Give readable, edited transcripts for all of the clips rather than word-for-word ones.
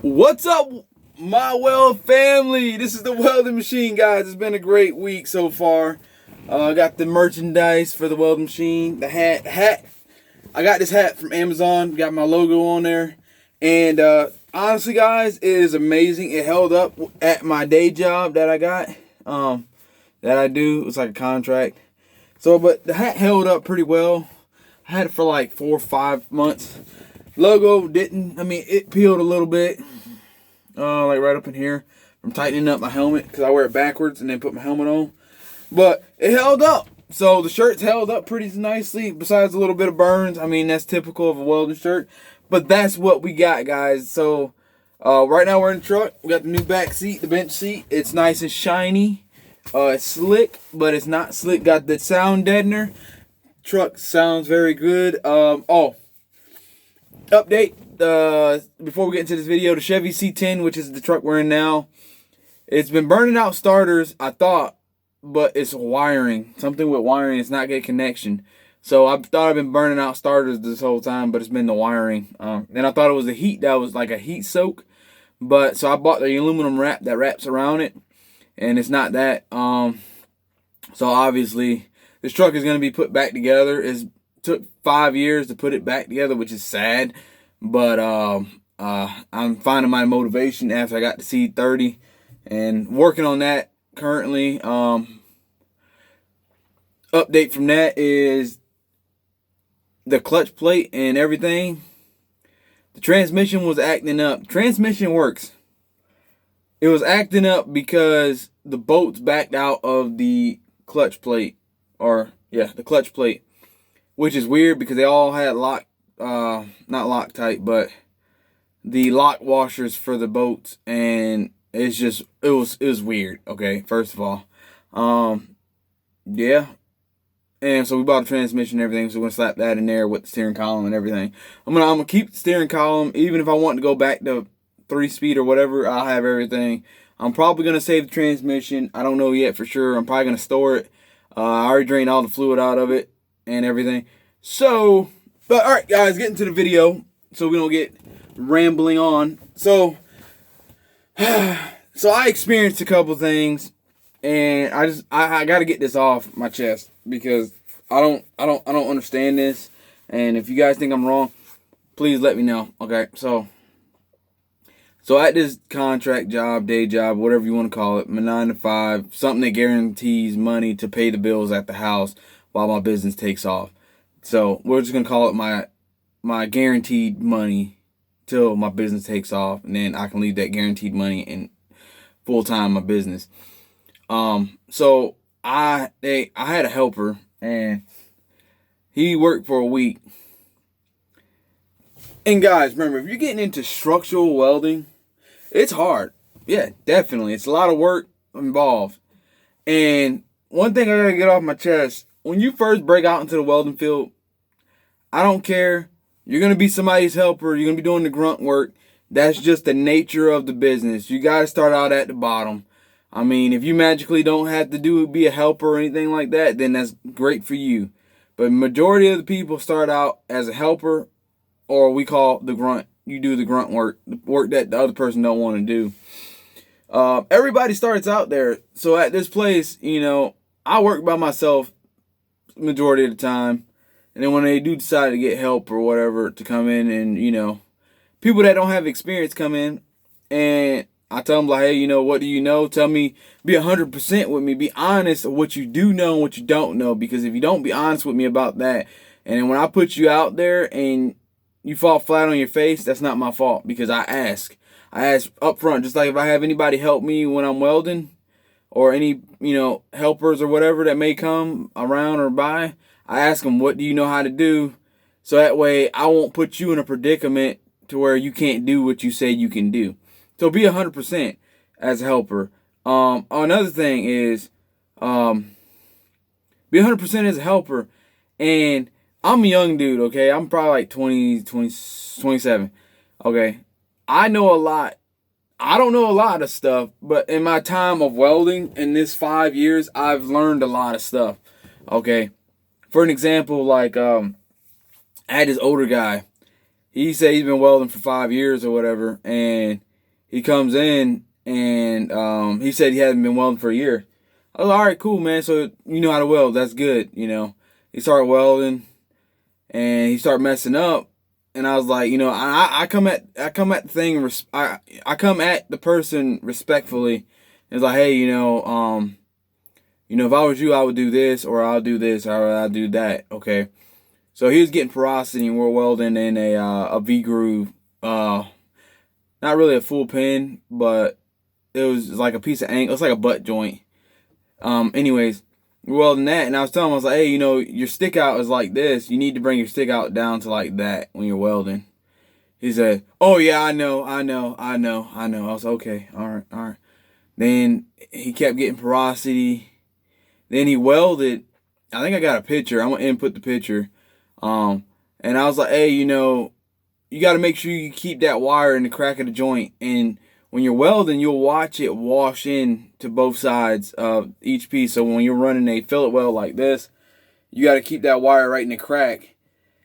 What's up, my weld family? This is the welding machine, guys. It's been a great week so far. I got the merchandise for the welding machine, the hat. I got this hat from Amazon. Got my logo on there, and honestly, guys, it is amazing. It held up at my day job that I got, that I do. It's like a contract. So, but the hat held up pretty well. I had it for like 4 or 5 months. Logo didn't. I mean, it peeled a little bit, like right up in here from tightening up my helmet because I wear it backwards and then put my helmet on. But it held up. So the shirt's held up pretty nicely. Besides a little bit of burns. I mean, that's typical of a welding shirt. But that's what we got, guys. So right now we're in the truck. We got the new back seat, the bench seat. It's nice and shiny. It's slick, but it's not slick. Got the sound deadener. Truck sounds very good. Update, before we get into this video, the Chevy C10, which is the truck we're in now, it's been burning out starters, I thought, but it's wiring. Something with wiring, it's not getting connection. So I thought I've been burning out starters this whole time, but it's been the wiring. And I thought it was the heat that was like a heat soak. But so I bought the aluminum wrap that wraps around it, and it's not that. So obviously this truck is going to be put back together. It took 5 years to put it back together, which is sad. But I'm finding my motivation after I got the C30 and working on that currently. Update from that is the clutch plate and everything. The transmission was acting up. Transmission works. It was acting up because the bolts backed out of the clutch plate. The clutch plate. Which is weird because they all had not Loctite, but the lock washers for the bolts, and it was weird. Okay, first of all, yeah, and so we bought a transmission and everything, so we're gonna slap that in there with the steering column and everything. I'm gonna keep the steering column, even if I want to go back to 3-speed or whatever. I'll have everything. I'm probably gonna save the transmission. I don't know yet for sure. I'm probably gonna store it. I already drained all the fluid out of it and everything. So, but all right, guys, get into the video so we don't get rambling on. So I experienced a couple things, and I got to get this off my chest because I don't understand this. And if you guys think I'm wrong, please let me know. Okay, so at this contract job, day job, whatever you want to call it, my 9 to 5, something that guarantees money to pay the bills at the house while my business takes off. So we're just gonna call it my guaranteed money till my business takes off, and then I can leave that guaranteed money in full time my business. So I had a helper, and he worked for a week. And guys, remember, if you're getting into structural welding, it's hard. Yeah, definitely. It's a lot of work involved. And one thing I gotta get off my chest, when you first break out into the welding field, I don't care. You're going to be somebody's helper. You're going to be doing the grunt work. That's just the nature of the business. You got to start out at the bottom. I mean, if you magically don't have to be a helper or anything like that, then that's great for you. But majority of the people start out as a helper, or we call the grunt. You do the grunt work, the work that the other person don't want to do. Everybody starts out there. So at this place, I work by myself majority of the time. And then when they do decide to get help or whatever to come in, and, people that don't have experience come in, and I tell them, like, hey, what do you know? Tell me, be 100% with me. Be honest of what you do know and what you don't know. Because if you don't be honest with me about that, and then when I put you out there and you fall flat on your face, that's not my fault, because I ask up front. Just like if I have anybody help me when I'm welding, or any, helpers or whatever that may come around or by, I ask them, what do you know how to do? So that way I won't put you in a predicament to where you can't do what you say you can do. So be 100% as a helper. Another thing is, be 100% as a helper. And I'm a young dude, okay? I'm probably like 27. Okay. I know a lot. I don't know a lot of stuff, but in my time of welding in this 5 years, I've learned a lot of stuff. Okay. For an example, like, I had this older guy. He said he's been welding for 5 years or whatever, and he comes in and he said he hadn't been welding for a year. I was like, all right, cool, man. So you know how to weld. That's good. He started welding and he started messing up. And I was like, I come at the thing. I come at the person respectfully. It's like, hey, if I was you, I would do this, or I'll do this, or I'll do that. Okay. So he was getting porosity, and we're welding in a V groove. Not really a full pin, but it was like a piece of angle. It's like a butt joint. Anyways, we're welding that, and I was telling him, I was like, hey, your stick out is like this. You need to bring your stick out down to like that when you're welding. He said, oh yeah, I know. I was like, okay, all right. Then he kept getting porosity. Then he welded. I think I got a picture. I'm gonna input the picture. And I was like, hey, you got to make sure you keep that wire in the crack of the joint. And when you're welding, you'll watch it wash in to both sides of each piece. So when you're running a fillet weld like this, you got to keep that wire right in the crack.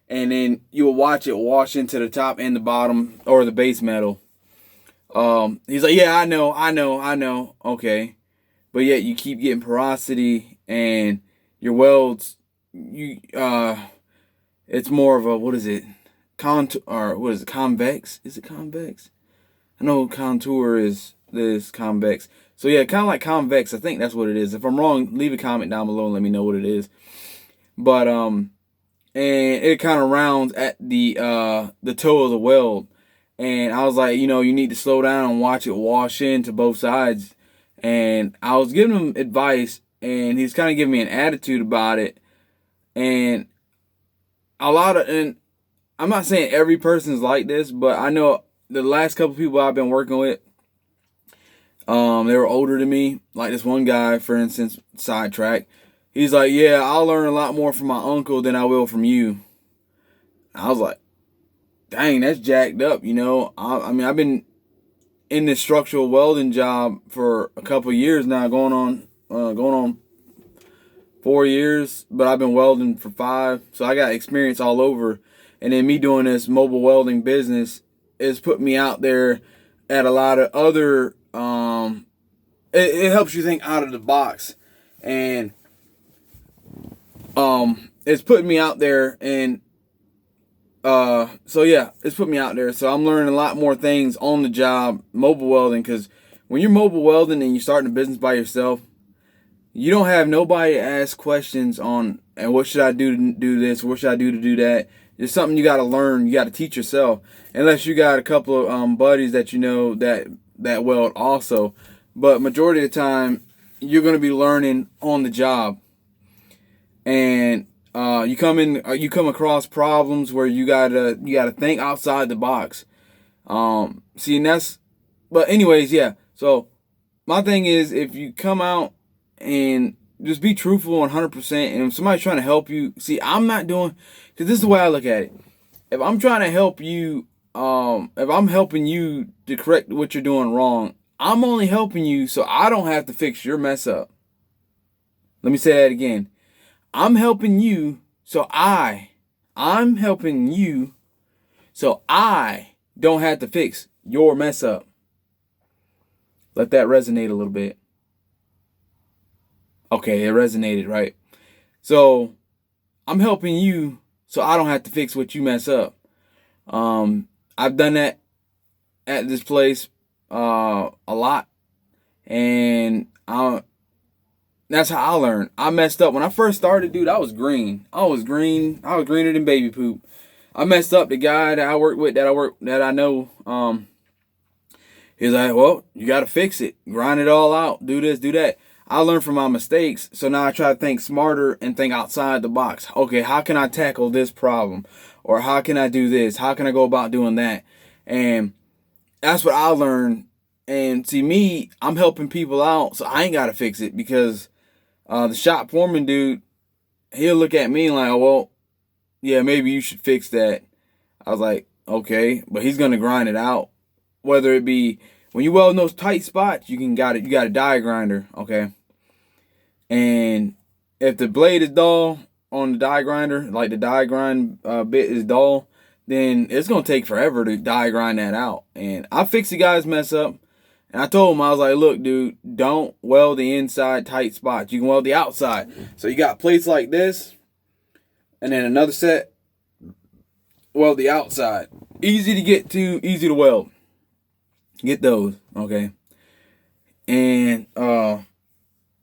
And then you'll watch it wash into the top and the bottom or the base metal. He's like, yeah, I know. Okay. But yet you keep getting porosity and your welds, it's more of a, what is it? Convex? Is it convex? I know contour is this, convex. So yeah, kind of like convex. I think that's what it is. If I'm wrong, leave a comment down below and let me know what it is. But and it kind of rounds at the toe of the weld. And I was like, you need to slow down and watch it wash into both sides. And I was giving him advice, and he's kind of giving me an attitude about it. And and I'm not saying every person's like this, but I know the last couple people I've been working with, they were older than me. Like this one guy, for instance, sidetrack. He's like, yeah, I'll learn a lot more from my uncle than I will from you. I was like, dang, that's jacked up, I mean, I've been in this structural welding job for a couple of years now, going on 4 years, but I've been welding for 5, so I got experience all over. And then me doing this mobile welding business is put me out there at a lot of other, it helps you think out of the box. And it's putting me out there, and so yeah, it's put me out there. So I'm learning a lot more things on the job, mobile welding, because when you're mobile welding and you're starting a business by yourself, you don't have nobody to ask questions on, and what should I do to do this? What should I do to do that? It's something you got to learn. You got to teach yourself, unless you got a couple of buddies that that weld also. But majority of the time, you're going to be learning on the job, and you come across problems where you gotta think outside the box. See, and that's. But anyways, yeah. So my thing is, if you come out and just be truthful 100%, and if somebody's trying to help you, see, I'm not doing, because this is the way I look at it. If I'm trying to help you, if I'm helping you to correct what you're doing wrong, I'm only helping you so I don't have to fix your mess up. Let me say that again. I'm helping you I'm helping you so I don't have to fix your mess up. Let that resonate a little bit. Okay, it resonated, right? So I'm helping you so I don't have to fix what you mess up. I've done that at this place a lot, and that's how I learned. I messed up when I first started, dude. I was green. I was greener than baby poop. I messed up. The guy that I work with, that I know, he's like, well, you got to fix it, grind it all out, do this, do that. I learned from my mistakes, so now I try to think smarter and think outside the box. Okay, how can I tackle this problem? Or how can I do this? How can I go about doing that? And that's what I learned. And see, me, I'm helping people out, so I ain't got to fix it, because the shop foreman dude, he'll look at me like, oh, well, yeah, maybe you should fix that. I was like, okay, but he's going to grind it out. Whether it be, when you weld in those tight spots, you got a die grinder, okay? And if the blade is dull on the die grinder, like the die grind bit is dull, then it's gonna take forever to die grind that out. And I fixed the guy's mess up. And I told him, I was like, look, dude, don't weld the inside tight spots. You can weld the outside. So you got plates like this, and then another set, weld the outside. Easy to get to, easy to weld. Get those, okay? And,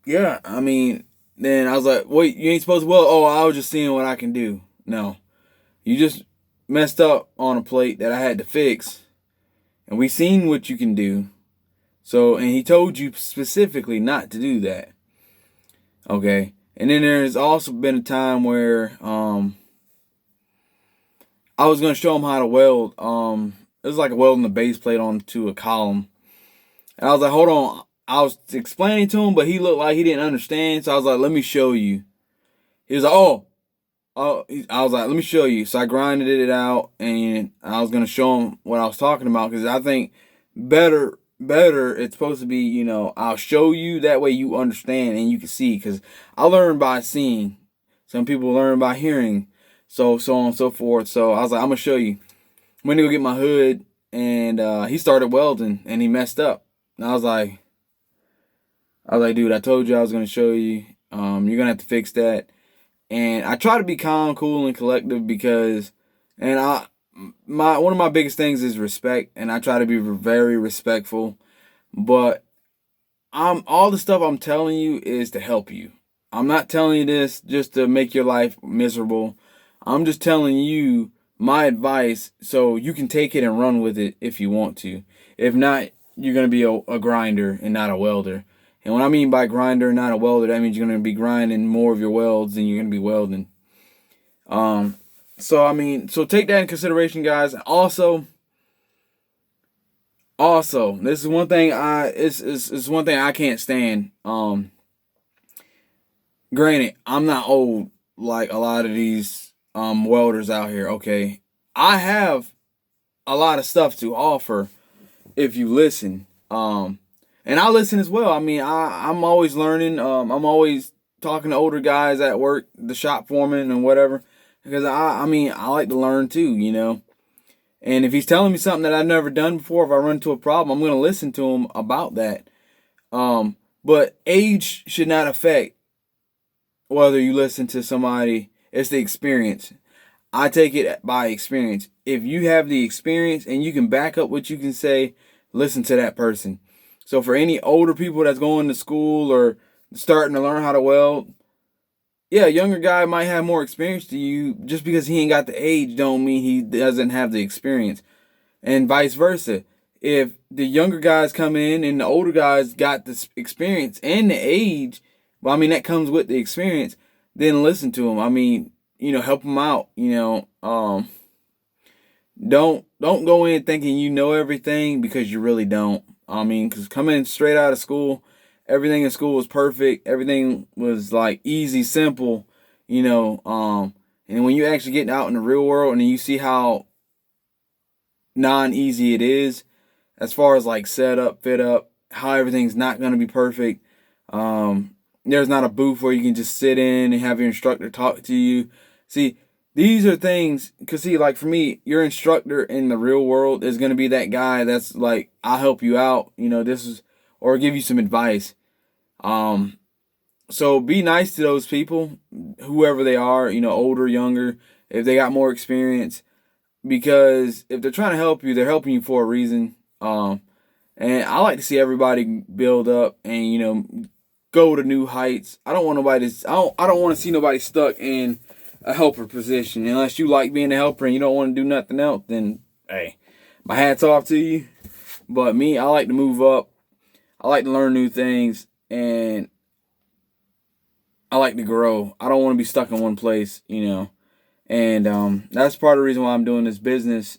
yeah, I mean, then I was like, wait, you ain't supposed to weld? Oh, I was just seeing what I can do. No. You just messed up on a plate that I had to fix, and we seen what you can do. So, and he told you specifically not to do that. Okay. And then there's also been a time where I was going to show him how to weld. It was like welding a base plate onto a column. And I was like, hold on. I was explaining to him, but he looked like he didn't understand. So I was like, let me show you. He was like, oh. I was like, let me show you. So I grinded it out, and I was going to show him what I was talking about, because I think better it's supposed to be, you know, I'll show you, that way you understand and you can see, because I learned by seeing, some people learn by hearing, so on and so forth. So I was like, I'm gonna show you. Went to go get my hood, and he started welding, and he messed up, and I was like, dude, I told you I was gonna show you. You're gonna have to fix that. And I try to be calm, cool, and collective, because, and one of my biggest things is respect, and I try to be very respectful. But all the stuff I'm telling you is to help you. I'm not telling you this just to make your life miserable. I'm just telling you my advice so you can take it and run with it if you want to. If not, you're gonna be a grinder and not a welder. And what I mean by grinder and not a welder, that means you're gonna be grinding more of your welds than you're gonna be welding. So I mean, so take that in consideration, guys. Also, this is one thing it's one thing I can't stand. Granted, I'm not old like a lot of these welders out here. Okay, I have a lot of stuff to offer if you listen. And I listen as well. I mean, I'm always learning. I'm always talking to older guys at work, the shop foreman and whatever. Because I mean, I like to learn too, you know. And if he's telling me something that I've never done before, if I run into a problem, I'm going to listen to him about that. But age should not affect whether you listen to somebody. It's the experience. I take it by experience. If you have the experience and you can back up what you can say, listen to that person. So for any older people that's going to school or starting to learn how to weld, yeah, a younger guy might have more experience to you. Just because he ain't got the age don't mean he doesn't have the experience. And vice versa. If the younger guys come in and the older guys got the experience and the age, well, I mean, that comes with the experience, then listen to them. I mean, you know, help them out, you know. Don't go in thinking you know everything, because you really don't. I mean, because coming straight out of school, everything in school was perfect. Everything was like easy, simple, you know. And when you actually get out in the real world and you see how non-easy it is, as far as like setup, fit up, how everything's not going to be perfect. There's not a booth where you can just sit in and have your instructor talk to you. See, these are things, because see, like for me, your instructor in the real world is going to be that guy that's like, I'll help you out, you know, or give you some advice. So be nice to those people, whoever they are, you know, older, younger, if they got more experience, because if they're trying to help you, they're helping you for a reason. And I like to see everybody build up and, you know, go to new heights. I don't want to see nobody stuck in a helper position. Unless you like being a helper and you don't want to do nothing else, then hey, my hat's off to you. But me, I like to move up. I like to learn new things, and I like to grow. I don't want to be stuck in one place, you know. And that's part of the reason why I'm doing this business,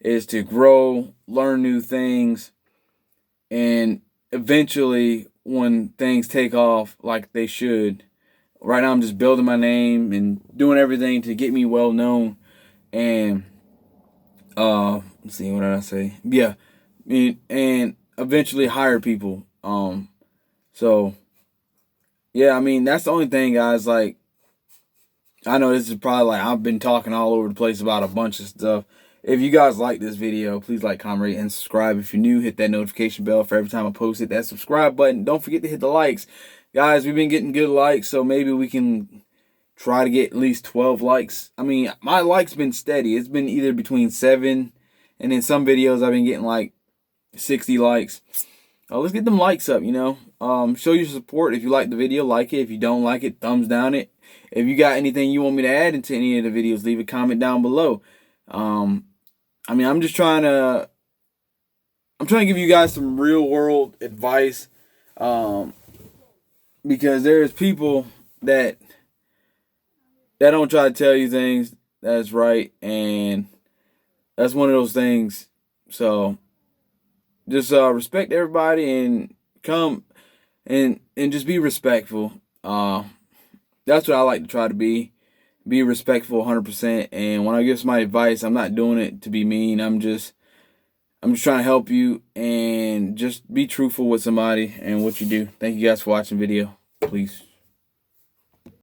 is to grow, learn new things, and eventually when things take off like they should. Right now I'm just building my name and doing everything to get me well known. And let's see, what did I say? Yeah. And eventually hire people. So yeah, I mean, that's the only thing, guys. Like, I know this is probably like I've been talking all over the place about a bunch of stuff. If you guys like this video, please like, comment, rate, and subscribe. If you're new, hit that notification bell for every time I post. Hit that subscribe button. Don't forget to hit the likes. Guys, we've been getting good likes, so maybe we can try to get at least 12 likes. I mean, my likes been steady. It's been either between 7, and in some videos I've been getting like 60 likes. Let's get them likes up, you know. Show your support. If you like the video, like it. If you don't like it, thumbs down it. If you got anything you want me to add into any of the videos, leave a comment down below. I mean, I'm trying to give you guys some real world advice. Because there's people that don't try to tell you things that's right, and that's one of those things. So just respect everybody and come and just be respectful. That's what I like to try to be. Be respectful 100%. And when I give somebody advice, I'm not doing it to be mean. I'm just trying to help you, and just be truthful with somebody and what you do. Thank you guys for watching the video. Please.